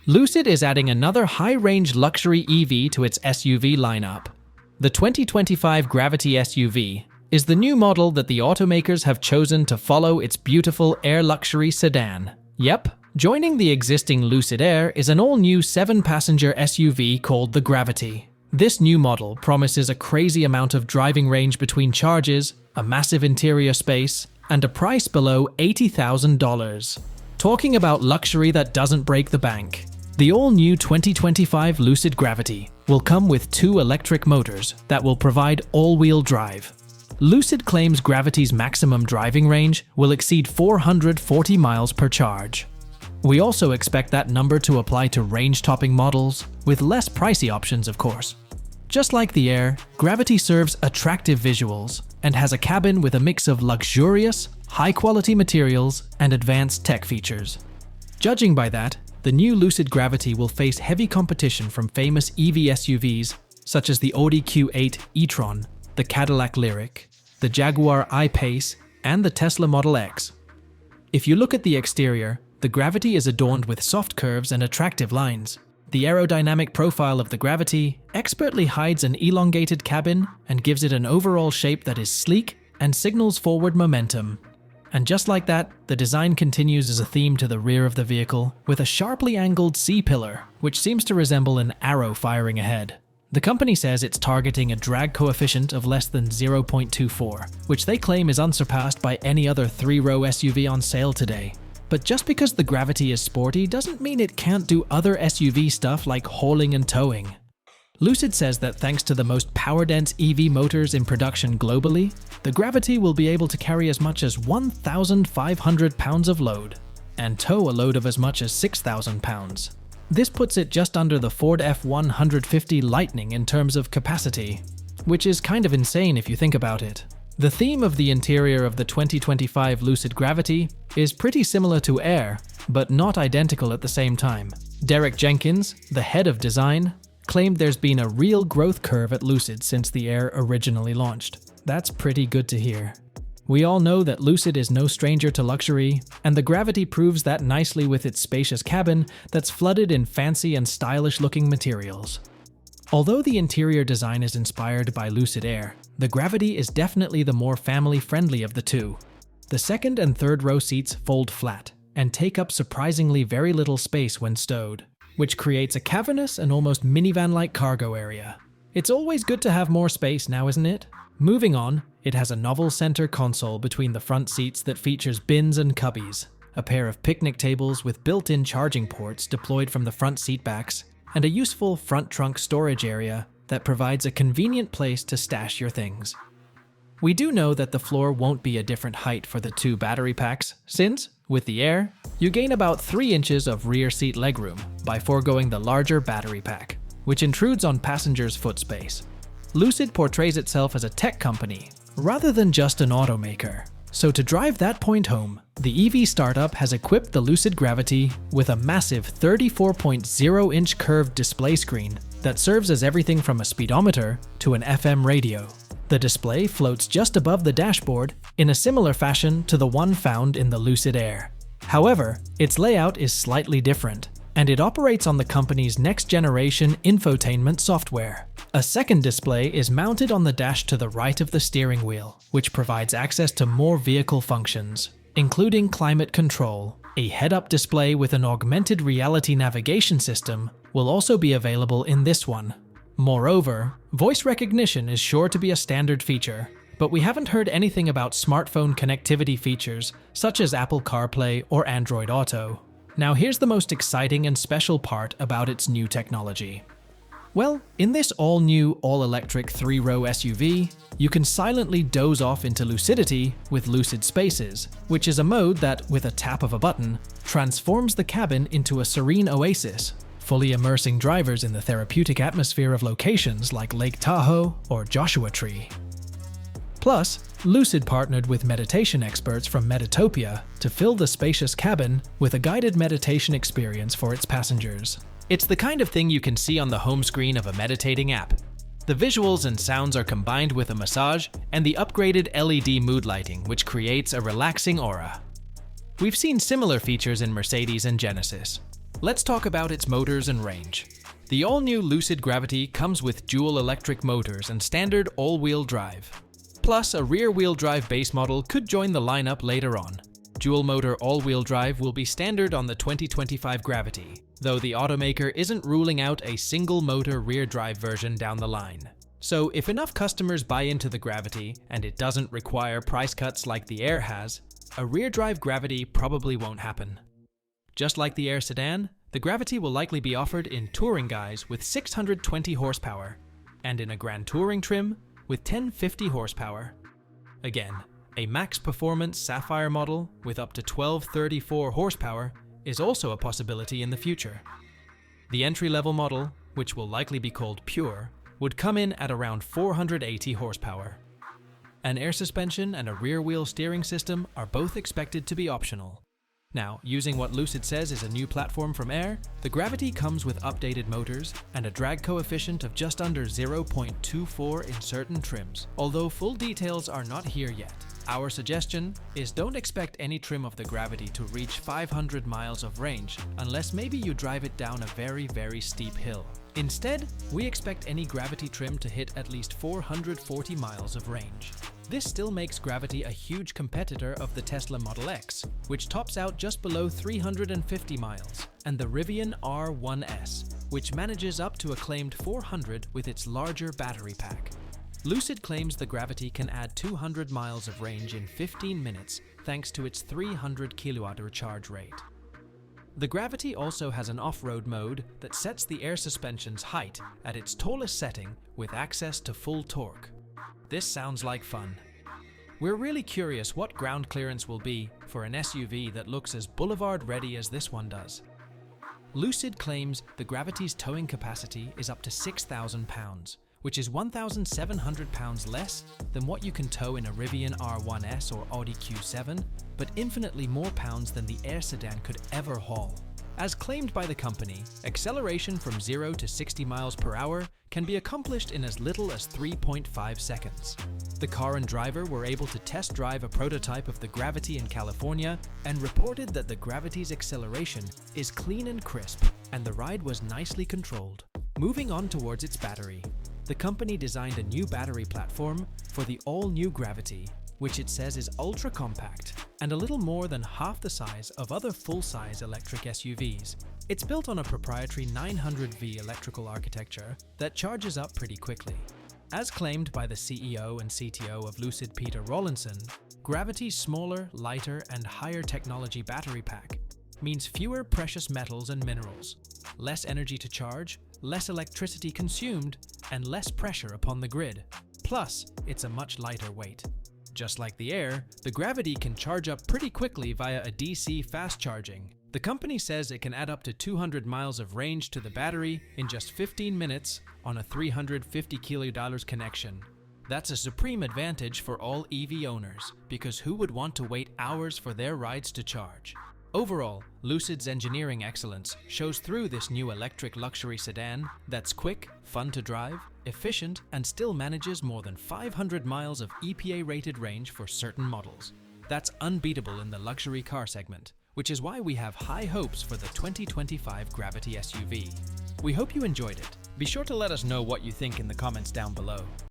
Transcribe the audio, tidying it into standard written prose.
Lucid is adding another high-range luxury EV to its SUV lineup. The 2025 Gravity SUV is the new model that the automakers have chosen to follow its beautiful Air luxury sedan. Yep, joining the existing Lucid Air is an all-new 7-passenger SUV called the Gravity. This new model promises a crazy amount of driving range between charges, a massive interior space, and a price below $80,000. Talking about luxury that doesn't break the bank. The all-new 2025 Lucid Gravity will come with 2 electric motors that will provide all-wheel drive. Lucid claims Gravity's maximum driving range will exceed 440 miles per charge. We also expect that number to apply to range-topping models, with less pricey options, of course. Just like the Air, Gravity serves attractive visuals and has a cabin with a mix of luxurious, high-quality materials and advanced tech features. Judging by that, the new Lucid Gravity will face heavy competition from famous EV SUVs such as the Audi Q8 e-tron, the Cadillac Lyriq, the Jaguar I-Pace, and the Tesla Model X. If you look at the exterior, the Gravity is adorned with soft curves and attractive lines. The aerodynamic profile of the Gravity expertly hides an elongated cabin and gives it an overall shape that is sleek and signals forward momentum. And just like that, the design continues as a theme to the rear of the vehicle, with a sharply angled C-pillar, which seems to resemble an arrow firing ahead. The company says it's targeting a drag coefficient of less than 0.24, which they claim is unsurpassed by any other 3-row SUV on sale today. But just because the Gravity is sporty doesn't mean it can't do other SUV stuff like hauling and towing. Lucid says that thanks to the most power-dense EV motors in production globally, the Gravity will be able to carry as much as 1,500 pounds of load, and tow a load of as much as 6,000 pounds. This puts it just under the Ford F-150 Lightning in terms of capacity, which is kind of insane if you think about it. The theme of the interior of the 2025 Lucid Gravity is pretty similar to Air, but not identical at the same time. Derek Jenkins, the head of design, claimed there's been a real growth curve at Lucid since the Air originally launched. That's pretty good to hear. We all know that Lucid is no stranger to luxury, and the Gravity proves that nicely with its spacious cabin that's flooded in fancy and stylish-looking materials. Although the interior design is inspired by Lucid Air, the Gravity is definitely the more family-friendly of the two. The second and third row seats fold flat and take up surprisingly very little space when stowed, which creates a cavernous and almost minivan-like cargo area. It's always good to have more space now, isn't it? Moving on, it has a novel center console between the front seats that features bins and cubbies, a pair of picnic tables with built-in charging ports deployed from the front seat backs, and a useful front trunk storage area that provides a convenient place to stash your things. We do know that the floor won't be a different height for the 2 battery packs, since, with the Air, you gain about 3 inches of rear seat legroom by foregoing the larger battery pack, which intrudes on passengers' foot space. Lucid portrays itself as a tech company, rather than just an automaker. So to drive that point home, the EV startup has equipped the Lucid Gravity with a massive 34.0-inch curved display screen that serves as everything from a speedometer to an FM radio. The display floats just above the dashboard in a similar fashion to the one found in the Lucid Air. However, its layout is slightly different, and it operates on the company's next-generation infotainment software. A second display is mounted on the dash to the right of the steering wheel, which provides access to more vehicle functions, including climate control. A head-up display with an augmented reality navigation system will also be available in this one. Moreover, voice recognition is sure to be a standard feature, but we haven't heard anything about smartphone connectivity features such as Apple CarPlay or Android Auto. Now here's the most exciting and special part about its new technology. Well, in this all-new, all-electric 3-row SUV, you can silently doze off into lucidity with Lucid Spaces, which is a mode that, with a tap of a button, transforms the cabin into a serene oasis, fully immersing drivers in the therapeutic atmosphere of locations like Lake Tahoe or Joshua Tree. Plus, Lucid partnered with meditation experts from Meditopia to fill the spacious cabin with a guided meditation experience for its passengers. It's the kind of thing you can see on the home screen of a meditating app. The visuals and sounds are combined with a massage and the upgraded LED mood lighting, which creates a relaxing aura. We've seen similar features in Mercedes and Genesis. Let's talk about its motors and range. The all-new Lucid Gravity comes with dual electric motors and standard all-wheel drive. Plus, a rear-wheel drive base model could join the lineup later on. Dual-motor all-wheel drive will be standard on the 2025 Gravity, though the automaker isn't ruling out a single-motor rear-drive version down the line. So if enough customers buy into the Gravity, and it doesn't require price cuts like the Air has, a rear-drive Gravity probably won't happen. Just like the Air sedan, the Gravity will likely be offered in touring guise with 620 horsepower, and in a Grand Touring trim with 1050 horsepower. Again, a max performance Sapphire model with up to 1234 horsepower is also a possibility in the future. The entry-level model, which will likely be called Pure, would come in at around 480 horsepower. An air suspension and a rear-wheel steering system are both expected to be optional. Now, using what Lucid says is a new platform from Air, the Gravity comes with updated motors and a drag coefficient of just under 0.24 in certain trims, although full details are not here yet. Our suggestion is don't expect any trim of the Gravity to reach 500 miles of range unless maybe you drive it down a very steep hill. Instead, we expect any Gravity trim to hit at least 440 miles of range. This still makes Gravity a huge competitor of the Tesla Model X, which tops out just below 350 miles, and the Rivian R1S, which manages up to a claimed 400 with its larger battery pack. Lucid claims the Gravity can add 200 miles of range in 15 minutes thanks to its 300 kWh charge rate. The Gravity also has an off-road mode that sets the air suspension's height at its tallest setting with access to full torque. This sounds like fun. We're really curious what ground clearance will be for an SUV that looks as boulevard-ready as this one does. Lucid claims the Gravity's towing capacity is up to 6,000 pounds, which is 1,700 pounds less than what you can tow in a Rivian R1S or Audi Q7, but infinitely more pounds than the Air sedan could ever haul. As claimed by the company, acceleration from 0 to 60 miles per hour can be accomplished in as little as 3.5 seconds. The car and driver were able to test drive a prototype of the Gravity in California and reported that the Gravity's acceleration is clean and crisp, and the ride was nicely controlled. Moving on towards its battery, the company designed a new battery platform for the all-new Gravity, which it says is ultra-compact and a little more than half the size of other full-size electric SUVs. It's built on a proprietary 900V electrical architecture that charges up pretty quickly. As claimed by the CEO and CTO of Lucid, Peter Rawlinson, Gravity's smaller, lighter, and higher technology battery pack means fewer precious metals and minerals, less energy to charge, less electricity consumed, and less pressure upon the grid. Plus, it's a much lighter weight. Just like the Air, the Gravity can charge up pretty quickly via a DC fast charging. The company says it can add up to 200 miles of range to the battery in just 15 minutes on a 350 kWh connection. That's a supreme advantage for all EV owners, because who would want to wait hours for their rides to charge? Overall, Lucid's engineering excellence shows through this new electric luxury sedan that's quick, fun to drive, efficient, and still manages more than 500 miles of EPA-rated range for certain models. That's unbeatable in the luxury car segment, which is why we have high hopes for the 2025 Gravity SUV. We hope you enjoyed it. Be sure to let us know what you think in the comments down below.